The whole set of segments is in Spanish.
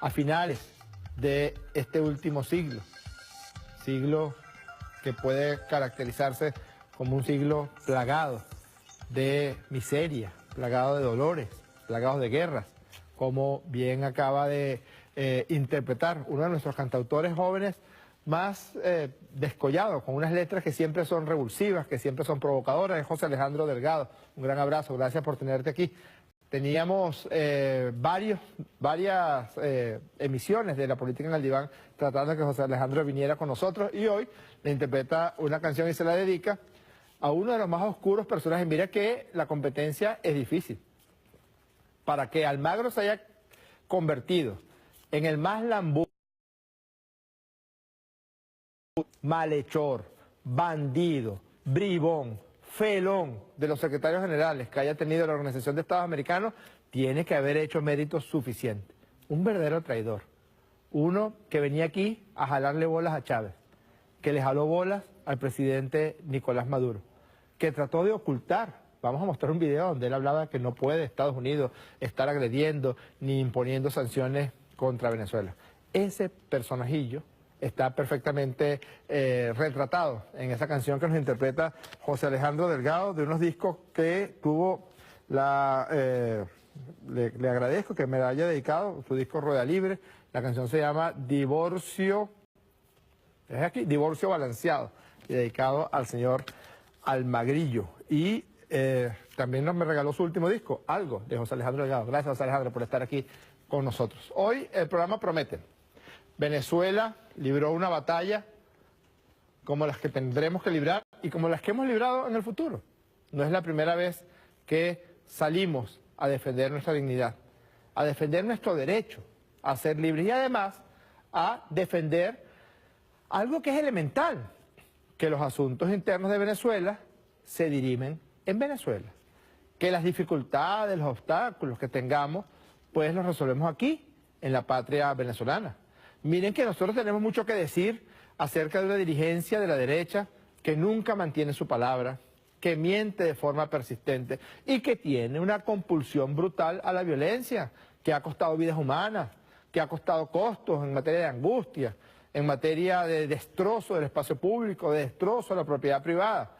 a finales de este último siglo que puede caracterizarse como un siglo plagado de miseria, plagado de dolores, plagado de guerras, como bien acaba de interpretar uno de nuestros cantautores jóvenes más descollados, con unas letras que siempre son revulsivas, que siempre son provocadoras, es José Alejandro Delgado. Un gran abrazo, gracias por tenerte aquí. Teníamos varias emisiones de La Política en el Diván tratando de que José Alejandro viniera con nosotros y hoy le interpreta una canción y se la dedica a uno de los más oscuros personajes. Mira que la competencia es difícil. Para que Almagro se haya convertido en el más lambú, malhechor, bandido, bribón, felón de los secretarios generales que haya tenido la Organización de Estados Americanos, tiene que haber hecho méritos suficientes. Un verdadero traidor. Uno que venía aquí a jalarle bolas a Chávez, que le jaló bolas al presidente Nicolás Maduro, que trató de ocultar. Vamos a mostrar un video donde él hablaba que no puede Estados Unidos estar agrediendo ni imponiendo sanciones contra Venezuela. Ese personajillo está perfectamente retratado en esa canción que nos interpreta José Alejandro Delgado, de unos discos que tuvo la... le agradezco que me haya dedicado su disco Rueda Libre. La canción se llama Divorcio, es aquí, Divorcio Balanceado, dedicado al señor Almagrillo. Y también me regaló su último disco, Algo, de José Alejandro Delgado. Gracias, José Alejandro, por estar aquí con nosotros. Hoy el programa promete. Venezuela libró una batalla como las que tendremos que librar y como las que hemos librado en el futuro. No es la primera vez que salimos a defender nuestra dignidad, a defender nuestro derecho a ser libres y además a defender algo que es elemental, que los asuntos internos de Venezuela se dirimen en Venezuela, que las dificultades, los obstáculos que tengamos, pues los resolvemos aquí, en la patria venezolana. Miren que nosotros tenemos mucho que decir acerca de una dirigencia de la derecha que nunca mantiene su palabra, que miente de forma persistente y que tiene una compulsión brutal a la violencia, que ha costado vidas humanas, que ha costado costos en materia de angustia, en materia de destrozo del espacio público, de destrozo de la propiedad privada.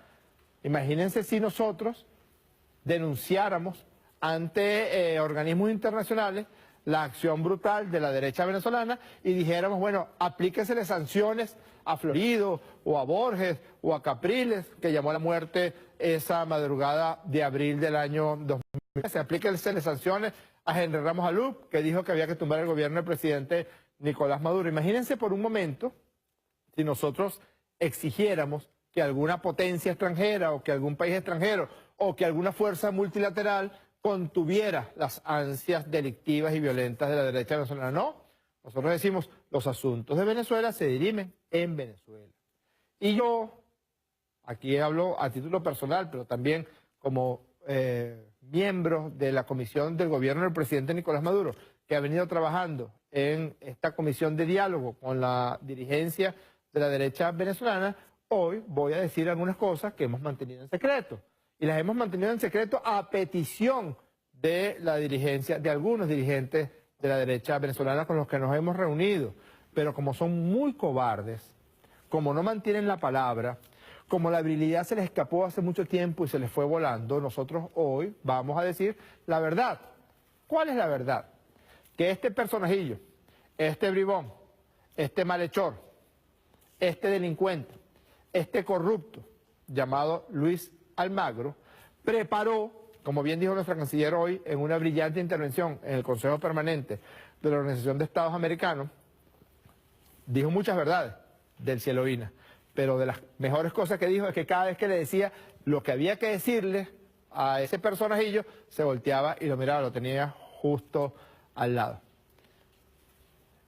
Imagínense si nosotros denunciáramos ante organismos internacionales la acción brutal de la derecha venezolana y dijéramos, bueno, aplíquesele sanciones a Florido o a Borges o a Capriles, que llamó a la muerte esa madrugada de abril del año 2013. Aplíquesele sanciones a Henry Ramos Alup, que dijo que había que tumbar el gobierno del presidente Nicolás Maduro. Imagínense por un momento si nosotros exigiéramos que alguna potencia extranjera o que algún país extranjero o que alguna fuerza multilateral contuviera las ansias delictivas y violentas de la derecha venezolana. No, nosotros decimos, los asuntos de Venezuela se dirimen en Venezuela. Y yo, aquí hablo a título personal, pero también como miembro de la comisión del gobierno del presidente Nicolás Maduro, que ha venido trabajando en esta comisión de diálogo con la dirigencia de la derecha venezolana, hoy voy a decir algunas cosas que hemos mantenido en secreto. Y las hemos mantenido en secreto a petición de la dirigencia, de algunos dirigentes de la derecha venezolana con los que nos hemos reunido. Pero como son muy cobardes, como no mantienen la palabra, como la virilidad se les escapó hace mucho tiempo y se les fue volando, nosotros hoy vamos a decir la verdad. ¿Cuál es la verdad? Que este personajillo, este bribón, este malhechor, este delincuente, este corrupto, llamado Luis Almagro, preparó, como bien dijo nuestra canciller hoy, en una brillante intervención en el Consejo Permanente de la Organización de Estados Americanos, dijo muchas verdades del Cielovina, pero de las mejores cosas que dijo es que cada vez que le decía lo que había que decirle a ese personajillo, se volteaba y lo miraba, lo tenía justo al lado.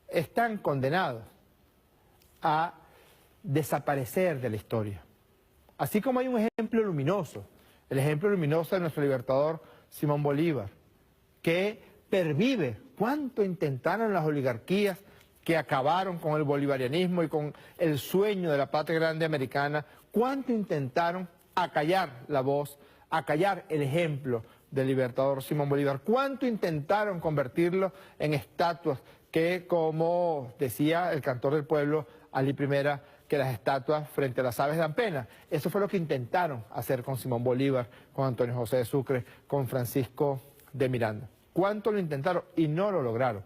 Están condenados a desaparecer de la historia. Así como hay un ejemplo luminoso, el ejemplo luminoso de nuestro libertador Simón Bolívar, que pervive. ¿Cuánto intentaron las oligarquías que acabaron con el bolivarianismo y con el sueño de la patria grande americana? ¿Cuánto intentaron acallar la voz, acallar el ejemplo del libertador Simón Bolívar? ¿Cuánto intentaron convertirlo en estatuas que, como decía el cantor del pueblo, Ali Primera, que las estatuas frente a las aves dan pena. Eso fue lo que intentaron hacer con Simón Bolívar, con Antonio José de Sucre, con Francisco de Miranda. ¿Cuánto lo intentaron? Y no lo lograron.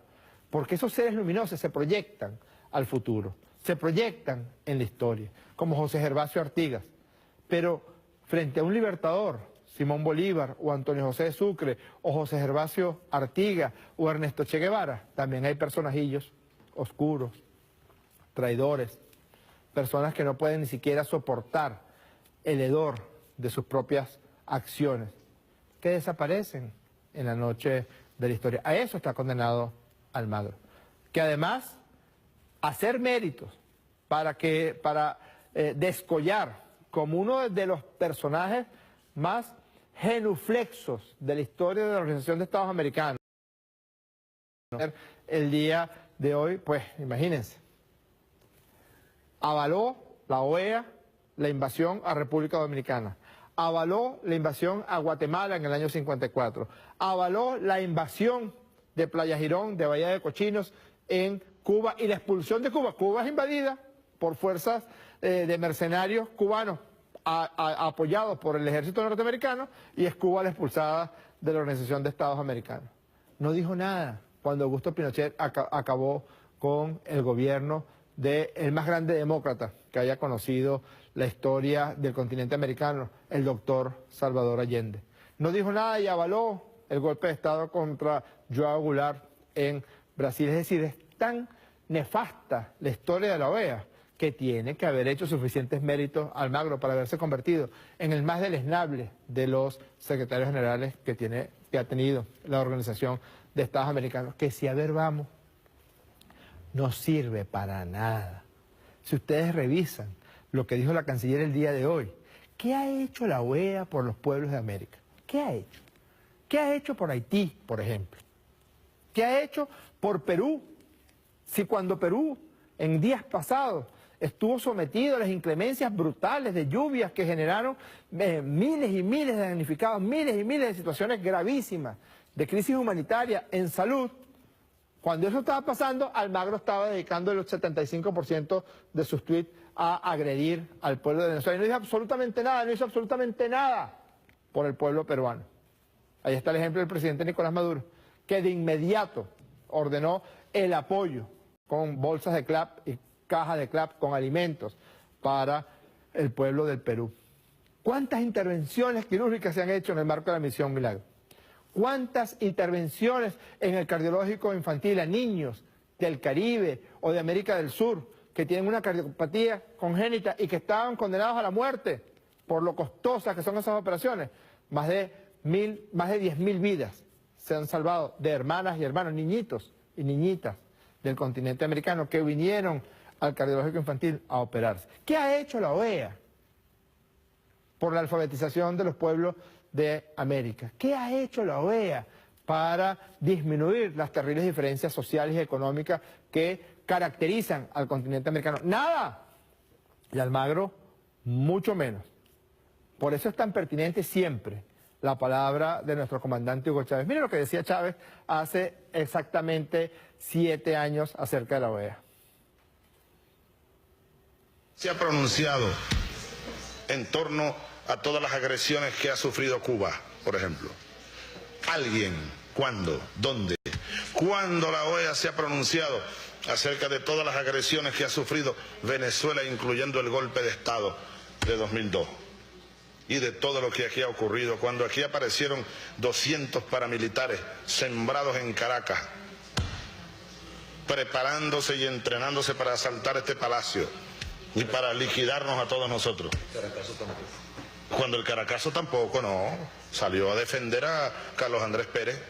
Porque esos seres luminosos se proyectan al futuro, se proyectan en la historia, como José Gervasio Artigas. Pero frente a un libertador, Simón Bolívar o Antonio José de Sucre o José Gervasio Artigas o Ernesto Che Guevara, también hay personajillos oscuros, traidores, personas que no pueden ni siquiera soportar el hedor de sus propias acciones, que desaparecen en la noche de la historia. A eso está condenado Almagro. Que además, hacer méritos para descollar como uno de los personajes más genuflexos de la historia de la Organización de Estados Americanos. El día de hoy, pues imagínense, avaló la OEA la invasión a República Dominicana, avaló la invasión a Guatemala en el año 54, avaló la invasión de Playa Girón, de Bahía de Cochinos, en Cuba y la expulsión de Cuba. Cuba es invadida por fuerzas de mercenarios cubanos apoyados por el ejército norteamericano y es Cuba la expulsada de la Organización de Estados Americanos. No dijo nada cuando Augusto Pinochet acabó con el gobierno del más grande demócrata que haya conocido la historia del continente americano, el doctor Salvador Allende. No dijo nada y avaló el golpe de Estado contra João Goulart en Brasil. Es decir, es tan nefasta la historia de la OEA que tiene que haber hecho suficientes méritos Almagro para haberse convertido en el más deleznable de los secretarios generales que ha tenido la Organización de Estados Americanos. Que si a ver vamos, no sirve para nada. Si ustedes revisan lo que dijo la canciller el día de hoy, ¿qué ha hecho la OEA por los pueblos de América? ¿Qué ha hecho? ¿Qué ha hecho por Haití, por ejemplo? ¿Qué ha hecho por Perú? Si cuando Perú, en días pasados, estuvo sometido a las inclemencias brutales de lluvias que generaron miles y miles de damnificados, miles y miles de situaciones gravísimas de crisis humanitaria en salud, cuando eso estaba pasando, Almagro estaba dedicando el 75% de sus tweets a agredir al pueblo de Venezuela. Y no hizo absolutamente nada, no hizo absolutamente nada por el pueblo peruano. Ahí está el ejemplo del presidente Nicolás Maduro, que de inmediato ordenó el apoyo con bolsas de CLAP y cajas de CLAP con alimentos para el pueblo del Perú. ¿Cuántas intervenciones quirúrgicas se han hecho en el marco de la Misión Milagro? ¿Cuántas intervenciones en el cardiológico infantil a niños del Caribe o de América del Sur que tienen una cardiopatía congénita y que estaban condenados a la muerte por lo costosas que son esas operaciones? Más de 10.000 vidas se han salvado de hermanas y hermanos, niñitos y niñitas del continente americano que vinieron al cardiológico infantil a operarse. ¿Qué ha hecho la OEA por la alfabetización de los pueblos de América? ¿Qué ha hecho la OEA para disminuir las terribles diferencias sociales y económicas que caracterizan al continente americano? Nada. Y Almagro, mucho menos. Por eso es tan pertinente siempre la palabra de nuestro comandante Hugo Chávez. Mire lo que decía Chávez hace exactamente 7 años acerca de la OEA. Se ha pronunciado en torno a todas las agresiones que ha sufrido Cuba, por ejemplo. ¿Alguien? ¿Cuándo? ¿Dónde? ¿Cuándo la OEA se ha pronunciado acerca de todas las agresiones que ha sufrido Venezuela, incluyendo el golpe de Estado de 2002? Y de todo lo que aquí ha ocurrido, cuando aquí aparecieron 200 paramilitares sembrados en Caracas, preparándose y entrenándose para asaltar este palacio y para liquidarnos a todos nosotros. Cuando el Caracazo tampoco, no, salió a defender a Carlos Andrés Pérez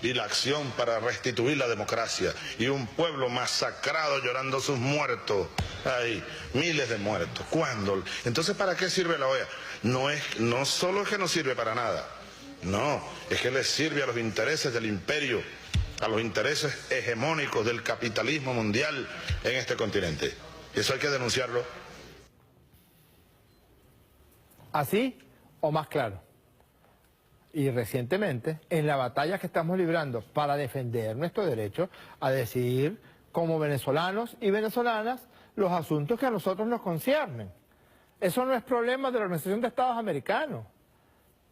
y la acción para restituir la democracia y un pueblo masacrado llorando sus muertos, hay miles de muertos. ¿Cuándo? Entonces, ¿para qué sirve la OEA? No solo es que no sirve para nada, no, es que le sirve a los intereses del imperio, a los intereses hegemónicos del capitalismo mundial en este continente. Eso hay que denunciarlo. ¿Así o más claro? y recientemente en la batalla que estamos librando para defender nuestro derecho a decidir como venezolanos y venezolanas los asuntos que a nosotros nos conciernen. Eso no es problema de la Organización de Estados Americanos.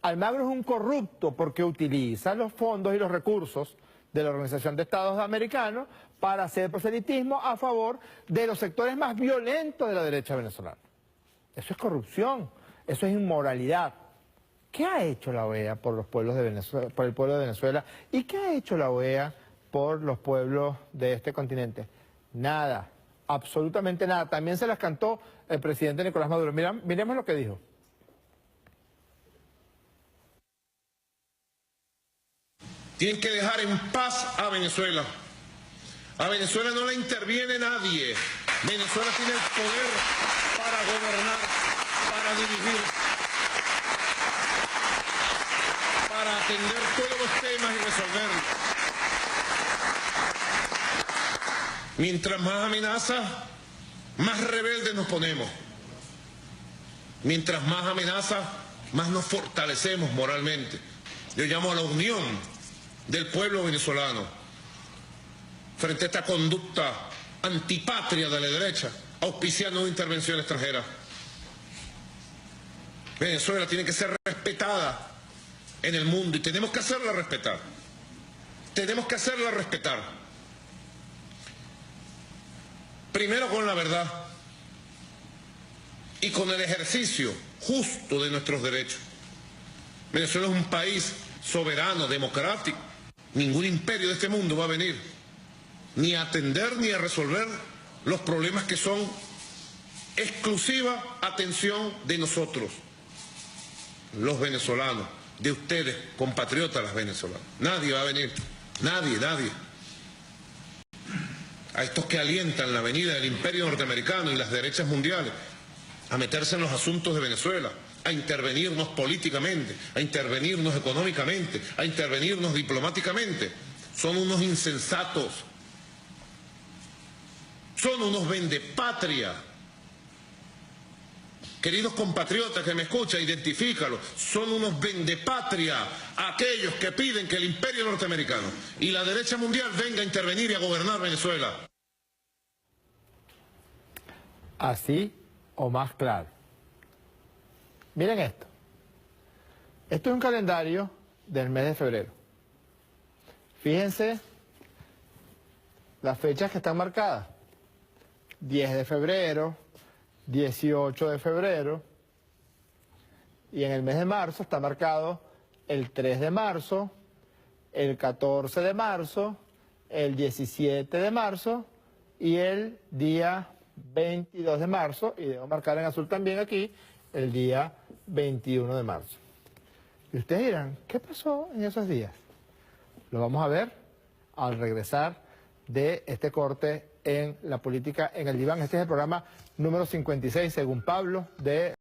Almagro es un corrupto porque utiliza los fondos y los recursos de la Organización de Estados Americanos para hacer proselitismo a favor de los sectores más violentos de la derecha venezolana. Eso es corrupción, eso es inmoralidad. ¿Qué ha hecho la OEA por los pueblos de Venezuela, por el pueblo de Venezuela? ¿Y qué ha hecho la OEA por los pueblos de este continente? Nada, absolutamente nada. También se las cantó el presidente Nicolás Maduro. Miremos lo que dijo. Tienen que dejar en paz a Venezuela. A Venezuela no le interviene nadie. Venezuela tiene el poder para gobernar, para dirigir, para atender todos los temas y resolverlos. Mientras más amenazas, más rebeldes nos ponemos. Mientras más amenazas, más nos fortalecemos moralmente. Yo llamo a la unión del pueblo venezolano frente a esta conducta antipatria de la derecha, auspiciando una intervención extranjera. Venezuela tiene que ser respetada en el mundo y tenemos que hacerla respetar. Tenemos que hacerla respetar. Primero con la verdad y con el ejercicio justo de nuestros derechos. Venezuela es un país soberano, democrático. Ningún imperio de este mundo va a venir ni a atender ni a resolver los problemas que son exclusiva atención de nosotros, los venezolanos, de ustedes, compatriotas las venezolanas. Nadie va a venir, nadie. A estos que alientan la venida del imperio norteamericano y las derechas mundiales a meterse en los asuntos de Venezuela, a intervenirnos políticamente, a intervenirnos económicamente, a intervenirnos diplomáticamente. Son unos insensatos, son unos vendepatria. Queridos compatriotas que me escuchan, identifícalos, son unos vendepatria aquellos que piden que el imperio norteamericano y la derecha mundial venga a intervenir y a gobernar Venezuela. Así o más claro. Miren esto. Esto es un calendario del mes de febrero. Fíjense las fechas que están marcadas. 10 de febrero, 18 de febrero, y en el mes de marzo está marcado el 3 de marzo, el 14 de marzo, el 17 de marzo y el día 22 de marzo, y debo marcar en azul también aquí, el día 21 de marzo. Y ustedes dirán, ¿qué pasó en esos días? Lo vamos a ver al regresar de este corte en la política en el diván. Este es el programa número 56, según Pablo, de